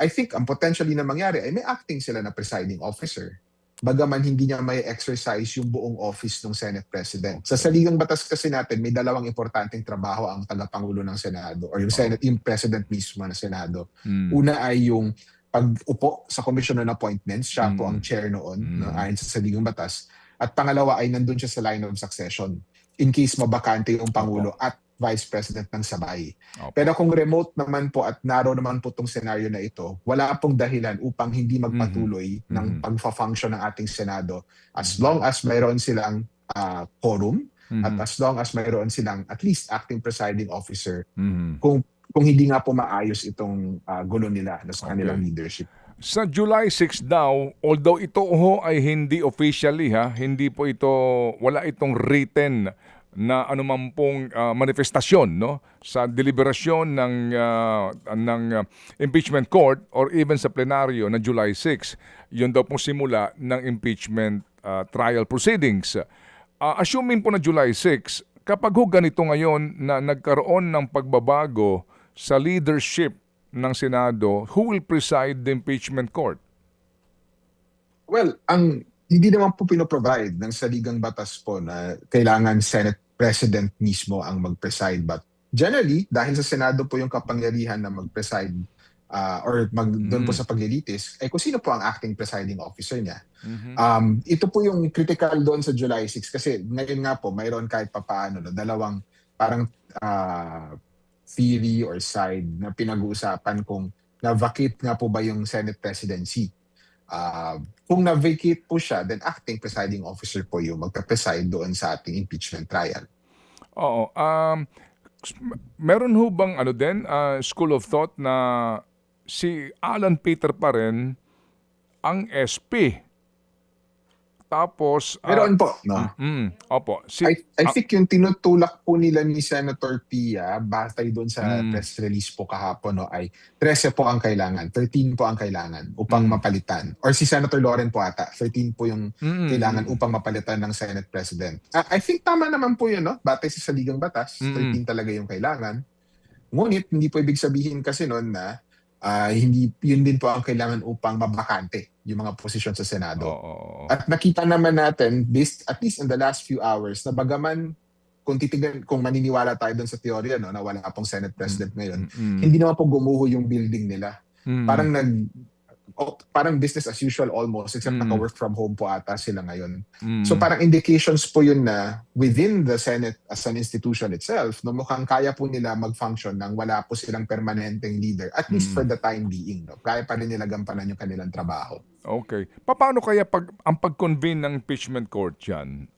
I think ang potentially na mangyari ay may acting sila na presiding officer. Bagaman hindi niya may exercise yung buong office ng Senate President. Sa saligang batas kasi natin, may dalawang importanteng trabaho ang tagapangulo ng Senado or yung Senate, yung President mismo ng Senado. Una ay yung pag-upo sa Commission on Appointments, siya po ang chair noon, no, ayon sa saligang batas. At pangalawa ay nandun siya sa line of succession in case mabakante yung Pangulo at Vice President ng sabay. Pero kung remote naman po at narrow naman po itong senaryo na ito, wala pong dahilan upang hindi magpatuloy ng pagfa-function ng ating Senado as long as mayroon silang quorum at as long as mayroon silang at least acting presiding officer kung hindi nga po maayos itong gulo nila sa kanilang leadership. Sa July 6 daw, although ito ho ay hindi officially hindi po ito, wala itong written na anuman pong manifestasyon no sa deliberasyon ng impeachment court or even sa plenaryo na July 6. Yun daw pong simula ng impeachment trial proceedings. Assuming po na July 6, kapag ho ganito ngayon na nagkaroon ng pagbabago sa leadership ng Senado, who will preside the impeachment court? Well, hindi naman po pinoprovide ng saligang batas po na kailangan Senate President mismo ang mag-preside. But generally, dahil sa Senado po yung kapangyarihan na mag-preside doon po sa paglilitis, kung sino po ang acting presiding officer niya. Ito po yung critical doon sa July 6 kasi ngayon nga po, mayroon kahit papaano, dalawang parang theory or side na pinag-uusapan kung na-vacate nga po ba yung Senate presidency. Kung na-vacate po siya, then acting presiding officer po yung magka-preside doon sa ating impeachment trial. Oo. Meron ho bang school of thought na si Alan Peter pa rin ang SP? Tapos Meron po, no? Opo. I think yung tinutulak po nila ni Senator Pia batay doon sa press release po kahapon ay 13 po ang kailangan, 13 po ang kailangan upang mapalitan. Or si Senator Loren po ata, 13 po yung kailangan upang mapalitan ng Senate President. I think tama naman po yun, no? Batay sa saligang batas, 13 talaga yung kailangan. Ngunit hindi po ibig sabihin kasi noon na hindi yun din po ang kailangan upang mabakante yung mga posisyon sa Senado. At nakita naman natin, at least in the last few hours, na bagaman kung maniniwala tayo doon sa teorya no, na wala pong Senate President ngayon, hindi naman po gumuho yung building nila. Parang business as usual almost, except naka-work from home po ata sila ngayon. So parang indications po yun na within the Senate as an institution itself, no, mukhang kaya po nila mag-function nang wala po silang permanenteng leader, at least for the time being. No? Kaya pa rin nila gampanan yung kanilang trabaho. Okay. Paano kaya ang pag-convene ng impeachment court yan?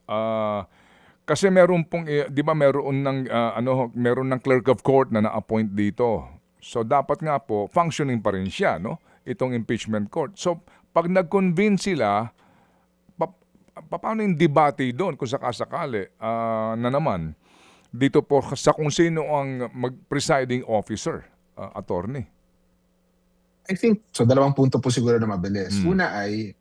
Kasi meron pong, di ba meron ng clerk of court na na-appoint dito. So dapat nga po, functioning pa rin siya, no? Itong impeachment court. So, pag nag-convene sila, paano yung debate doon kung sakasakali na naman dito po sa kung sino ang mag-presiding officer, attorney? I think, so dalawang punto po siguro na mabilis. Una ay,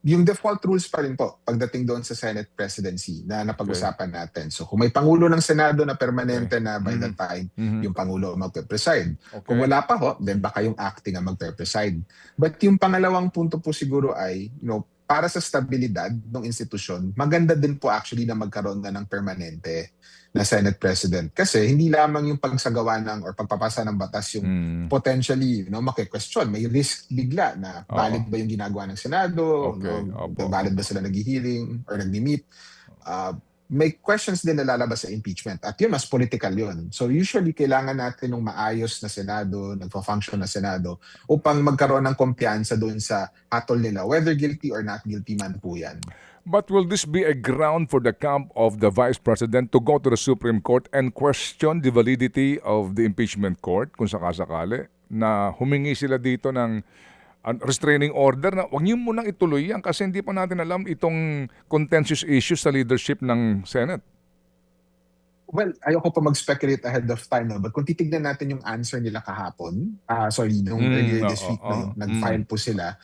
yung default rules pa rin po pagdating doon sa Senate presidency na napag-usapan natin. So kung may Pangulo ng Senado na permanente na by that time, yung Pangulo magpe-preside. Kung wala pa ho, then baka yung acting ang magpe-preside. But yung pangalawang punto po siguro ay, para sa stabilidad ng institusyon, maganda din po actually na magkaroon na ng permanente na Senate President. Kasi hindi lamang yung pagsagawa or pagpapasa ng batas yung potentially maki-question. May risk bigla na valid ba yung ginagawa ng Senado? Valid ba sila nag-hearing or nag-meet? May questions din na lalabas sa impeachment. At yun, mas political yun. So usually, kailangan natin ng maayos na Senado, nagpa-function na Senado, upang magkaroon ng kumpiyansa doon sa hatol nila, whether guilty or not guilty man po yan. But will this be a ground for the camp of the Vice President to go to the Supreme Court and question the validity of the impeachment court kung sakasakali na humingi sila dito ng restraining order na huwag niyo munang ituloy yan kasi hindi pa natin alam itong contentious issues sa leadership ng Senate? Well, ayoko pa mag-speculate ahead of time, no? But kung titignan natin yung answer nila kahapon, nung earlier this week na nag-file po sila,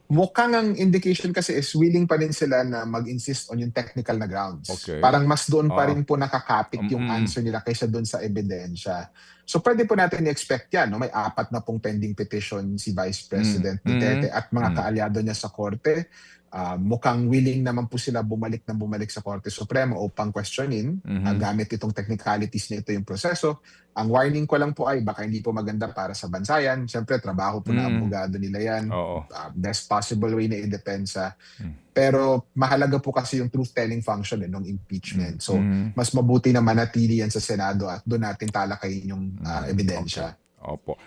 mukhang ang indication kasi is willing pa rin sila na mag-insist on yung technical na grounds. Parang mas doon pa rin po nakakapit yung answer nila kaysa doon sa ebidensya. So pwede po natin i-expect yan. No? May 4 na pong pending petition si Vice President Duterte at mga kaalyado niya sa korte. Mukhang willing naman po sila bumalik sa Korte Suprema upang questionin gamit itong technicalities nito yung proseso. Ang warning ko lang po ay baka hindi po maganda para sa bansa yan. Siyempre, trabaho po na abogado nila yan. Best possible way na i-depensa. Pero mahalaga po kasi yung truth-telling function ng impeachment. So, mas mabuti na manatili yan sa Senado at doon natin talakayin yung ebidensya. Opo.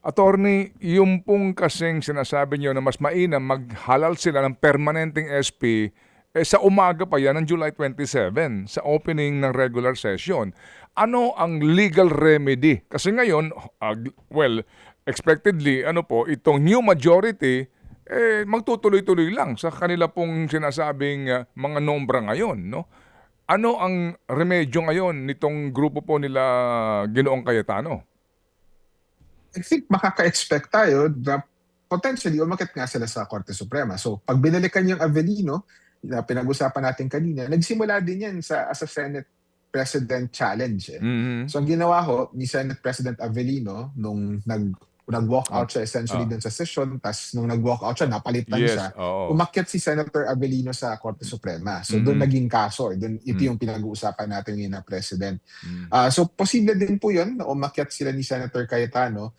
Attorney, yung pong kasing sinasabi niyo na mas mainam maghalal sila ng permanenteng SP, sa umaga pa yan ng July 27, sa opening ng regular session. Ano ang legal remedy? Kasi ngayon, expectedly, ano po, itong new majority, magtutuloy-tuloy lang sa kanila pong sinasabing mga nombra ngayon, no? Ano ang remedyo ngayon nitong grupo po nila Ginoong Cayetano? I think makaka-expect tayo na potentially umakit nga sila sa Korte Suprema. So pag binalikan yung Avellino, na pinag-usapan natin kanina, nagsimula din yan as a Senate President challenge. Mhm. So ang ginawa ho ni Senate President Avellino nung nag-walk Ah, out siya essentially ah. dun sa session, tas nung nag-walk out siya, napalitan Yes, siya, oo. umakyat si Senator Avellino sa Korte Suprema. So doon Mhm. naging kaso. Ito Mm. yung pinag-uusapan natin ngayon na President. Mm. So posible din po yun na umakyat sila ni Senator Cayetano.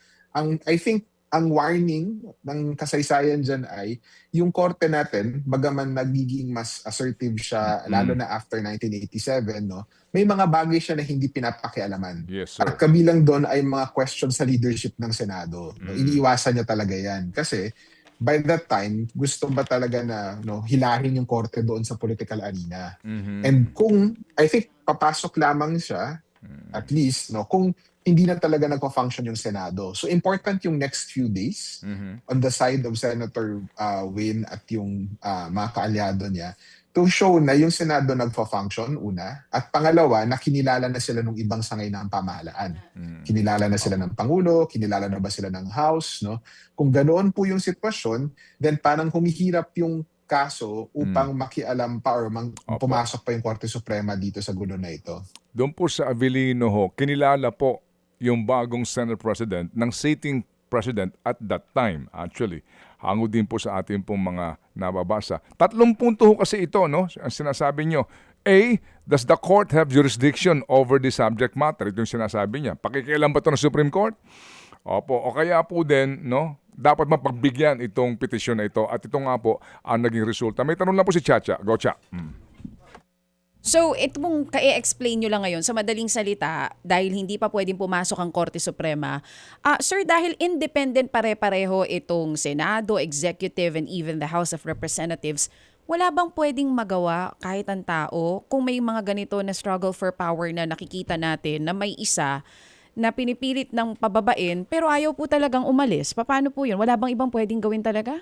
I think ang warning ng kasaysayan dyan ay yung korte natin, bagaman nagiging mas assertive siya, lalo Mm. na after 1987, no, may mga bagay siya na hindi pinapakialaman. Yes, At sir. kabilang doon ay mga questions sa leadership ng Senado. No, Mm. iniiwasan niya talaga yan. Kasi by that time, gusto ba talaga na hilahin yung korte doon sa political arena? Mhm. And kung, I think, papasok lamang siya, at least, kung hindi na talaga nagpa-function yung Senado. So important yung next few days Mhm. on the side of Senator Win at yung mga kaalyado niya to show na yung Senado nagpa-function, una, at pangalawa, na kinilala na sila ng ibang sangay ng pamahalaan. Mm. Kinilala na sila ng Pangulo, kinilala na ba sila ng House, no? Kung ganoon po yung sitwasyon, then parang humihirap yung kaso upang makialam pa or Opo. pumasok pa yung Korte Suprema dito sa gulo na ito. Doon po sa Avellino ho, kinilala po yung bagong Senate President ng sitting President at that time, actually. Hango din po sa ating pong mga nababasa. 3 punto ho kasi ito, no? Ang sinasabi nyo. A, does the court have jurisdiction over the subject matter? Ito yung sinasabi niya. Pakikialam ba ito ng Supreme Court? Opo. O kaya po din, no? Dapat mapagbigyan itong petisyon na ito. At ito nga po ang naging resulta. May tanong lang po si Chacha. Go, Cha. So, ito mong ka-explain nyo lang ngayon sa madaling salita, dahil hindi pa pwedeng pumasok ang Korte Suprema. Sir, dahil independent pare-pareho itong Senado, Executive, and even the House of Representatives, wala bang pwedeng magawa kahit ang tao kung may mga ganito na struggle for power na nakikita natin na may isa na pinipilit ng pababain pero ayaw po talagang umalis? Paano po yun? Wala bang ibang pwedeng gawin talaga?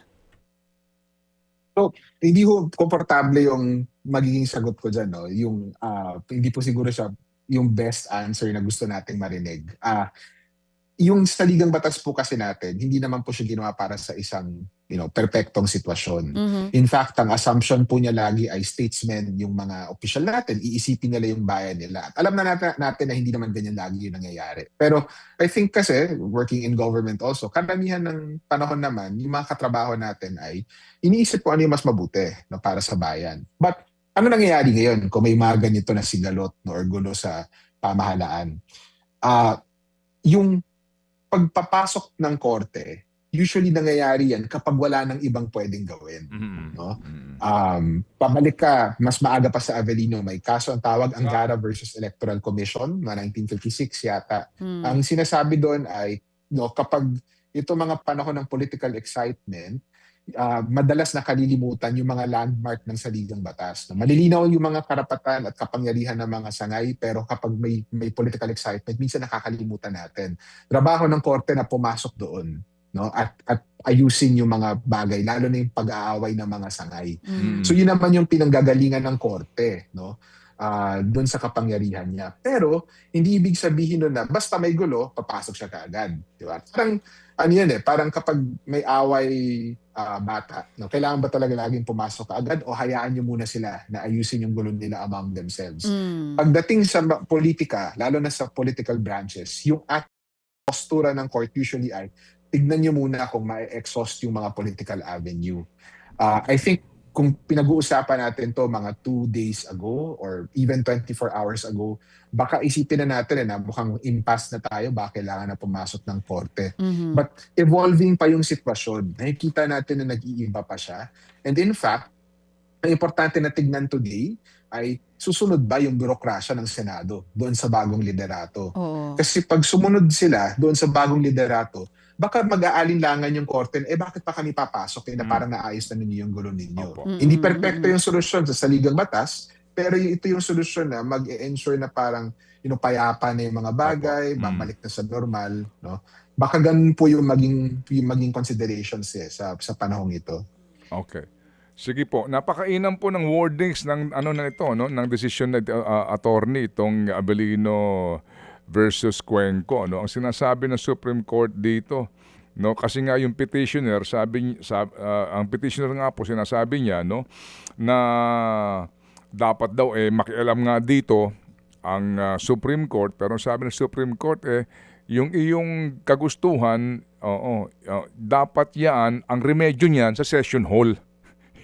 So, hindi ho komportable yung magiging sagot ko dyan, no? Yung, hindi po siguro siya yung best answer na gusto nating marinig. Yung saligang batas po kasi natin, hindi naman po siya ginawa para sa isang perpektong sitwasyon. In fact, ang assumption po niya lagi ay statesmen, yung mga official natin, iisipin nila yung bayan nila. At alam na natin na hindi naman ganyan lagi yung nangyayari. Pero I think kasi, working in government also, karamihan ng panahon naman, yung mga katrabaho natin ay iniisip po ano yung mas mabuti para sa bayan. But ano nangyayari ngayon kung may mga ganito na sigalot or gulo sa pamahalaan? Yung pagpapasok ng korte, usually nangyayari yan kapag wala nang ibang pwedeng gawin. No? Pabalik ka, mas maaga pa sa Avellino, may kaso ang tawag Angara versus Electoral Commission na 1956 yata. Ang sinasabi doon ay kapag ito mga panahon ng political excitement, madalas nakalilimutan yung mga landmark ng saligang batas. Malilinaw yung mga karapatan at kapangyarihan ng mga sangay, pero kapag may political excitement, minsan nakakalimutan natin. Trabaho ng korte na pumasok doon, no? At ayusin yung mga bagay, lalo na yung pag-aaway ng mga sangay. So yun naman yung pinanggagalingan ng korte, no? Doon sa kapangyarihan niya. Pero hindi ibig sabihin nun na basta may gulo, papasok siya kaagad. Di ba? Parang kapag may away bata, no, kailangan ba talaga laging pumasok kaagad o hayaan niyo muna sila na ayusin yung gulo nila among themselves? Pagdating sa politika, lalo na sa political branches, yung postura ng court usually ay tignan niyo muna kung ma-exhaust yung mga political avenue. I think kung pinag-uusapan natin to mga 2 days ago or even 24 hours ago, baka isipin na natin na mukhang impasse na tayo, baka kailangan na pumasok ng korte. But evolving pa yung sitwasyon. Nakikita natin na nag-iiba pa siya. And in fact, ang importante na tignan today ay susunod ba yung bürokrasya ng Senado doon sa bagong liderato. Oo. Kasi pag sumunod sila doon sa bagong liderato, baka mag-aalinlangan yung korte, bakit pa kami papasok na parang naayos na ninyo yung gulo ninyo. Opo. Hindi perpekto yung solusyon sa saligang batas, pero ito yung solusyon na mag-ensure na parang payapa na yung mga bagay, babalik na sa normal. No? baka ganun po yung maging considerations sa panahong ito. Okay. Sige po, napakainam po ng wordings ng na ito, no, ng decision na attorney itong Abelino versus Cuenco, no. Ang sinasabi ng Supreme Court dito, no, kasi nga yung petitioner ang petitioner nga po sinasabi niya, no, na dapat daw makialam nga dito ang Supreme Court, pero sabi ng Supreme Court yung iyong kagustuhan, dapat yan, ang remedyo niyan sa session hall.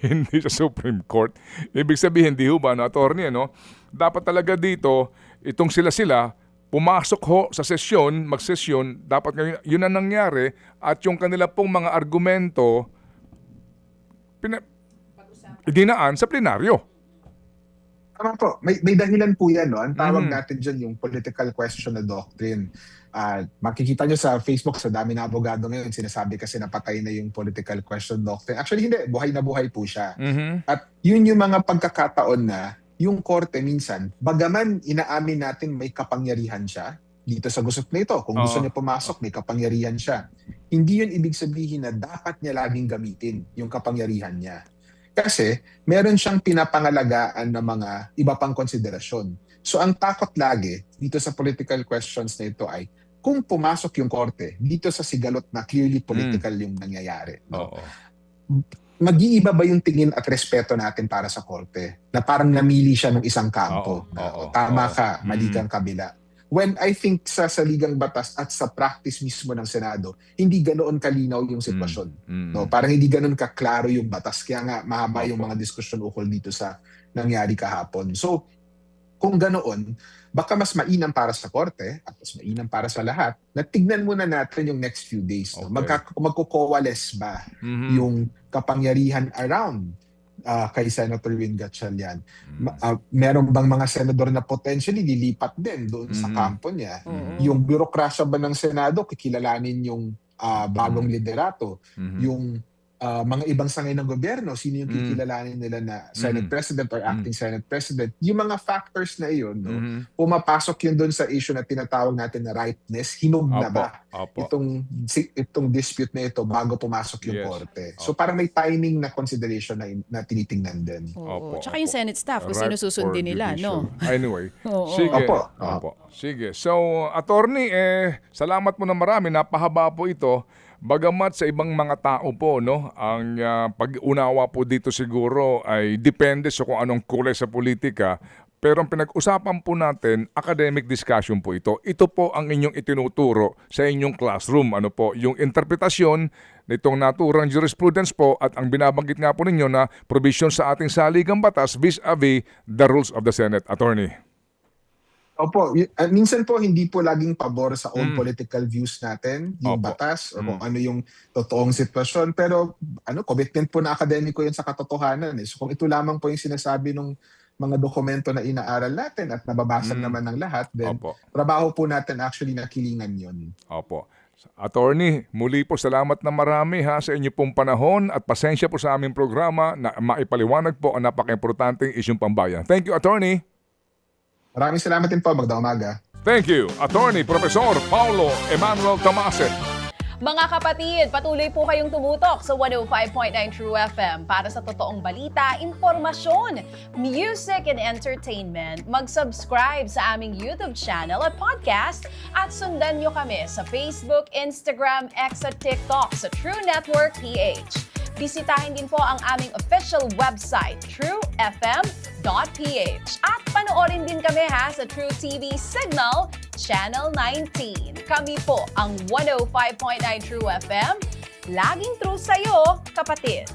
Hindi sa Supreme Court. Ibig sabihin, di ho ba, no, attorney, no? Dapat talaga dito, itong sila, pumasok ho sa sesyon, magsesyon, dapat ngayon, yun ang nangyari, at yung kanila pong mga argumento, dinaan sa plenaryo. Tama po. May dahilan po yan. No? Ang tawag natin dyan yung political question na doctrine. Makikita nyo sa Facebook, sa dami na abogado ngayon, sinasabi kasi napatay na yung political question doctrine. Actually, hindi. Buhay na buhay po siya. At yun yung mga pagkakataon na yung korte minsan, bagaman inaamin natin may kapangyarihan siya, dito sa gusot na ito, kung gusto niya pumasok, may kapangyarihan siya. Hindi yun ibig sabihin na dapat niya laging gamitin yung kapangyarihan niya. Kasi meron siyang pinapangalagaan na mga iba pang konsiderasyon. So ang takot lagi dito sa political questions na ito ay kung pumasok yung korte dito sa sigalot na clearly political yung nangyayari. No? Mag-iiba ba yung tingin at respeto natin para sa korte? Na parang namili siya ng isang kampo. Tama ka, mali kang kabila. When I think sa saligang batas at sa practice mismo ng Senado, hindi ganoon kalinaw yung sitwasyon. No, parang hindi ganoon kaklaro yung batas. Kaya nga mahaba yung mga diskusyon ukol dito sa nangyari kahapon. So, kung ganoon, baka mas mainam para sa korte at mas mainam para sa lahat na tignan muna natin yung next few days. No? Magko-coalesce ba yung kapangyarihan around kay Senator Win Gatchalian? Meron bang mga senador na potentially lilipat din doon sa kampo niya? Yung bürokrasya ba ng Senado, kikilalanin yung bagong liderato? Yung mga ibang sangay ng gobyerno, sino yung kikilalanin nila na Senate President or Acting Senate President? Yung mga factors na iyon, no, pumapasok yun doon sa issue na tinatawag natin na ripeness. Hinog na ba itong dispute na ito bago pumasok yung korte? So parang may timing na consideration na tinitingnan din. Tsaka yung Senate staff, kung sino susundin nila, no? Anyway, sige. Sige. So, attorney, salamat mo na marami. Napahaba po ito. Bagamat sa ibang mga tao po, no, ang pag-unawa po dito siguro ay depende sa kung anong kulay sa politika. Pero ang pinag-usapan po natin, academic discussion po ito. Ito po ang inyong itinuturo sa inyong classroom. Ano po, yung interpretasyon nitong naturang jurisprudence po at ang binabanggit nga po ninyo na provision sa ating saligang batas vis-a-vis the rules of the Senate. Attorney. Opo, minsan po hindi po laging pabor sa own political views natin, yung batas o kung ano yung totoong sitwasyon. Pero commitment po na akademiko yun sa katotohanan. So kung ito lamang po yung sinasabi ng mga dokumento na inaaral natin at nababasa naman ng lahat, then trabaho po natin actually na kilingan yun. Opo. Attorney, muli po salamat na marami sa inyo pong panahon at pasensya po sa aming programa na maipaliwanag po ang napaka-importanteng isyong pambayan. Thank you, Attorney. Maraming salamat din po. Magandang umaga. Thank you, Attorney Professor Paulo Emmanuel Tomasen. Mga kapatid, patuloy po kayong tumutok sa 105.9 True FM para sa totoong balita, impormasyon, music and entertainment. Mag-subscribe sa aming YouTube channel at podcast at sundan nyo kami sa Facebook, Instagram, X at TikTok sa True Network PH. Bisitahin din po ang aming official website, truefm.ph. At panoorin din kami sa True TV Signal, Channel 19. Kami po ang 105.9 True FM. Laging true sa'yo, kapatid.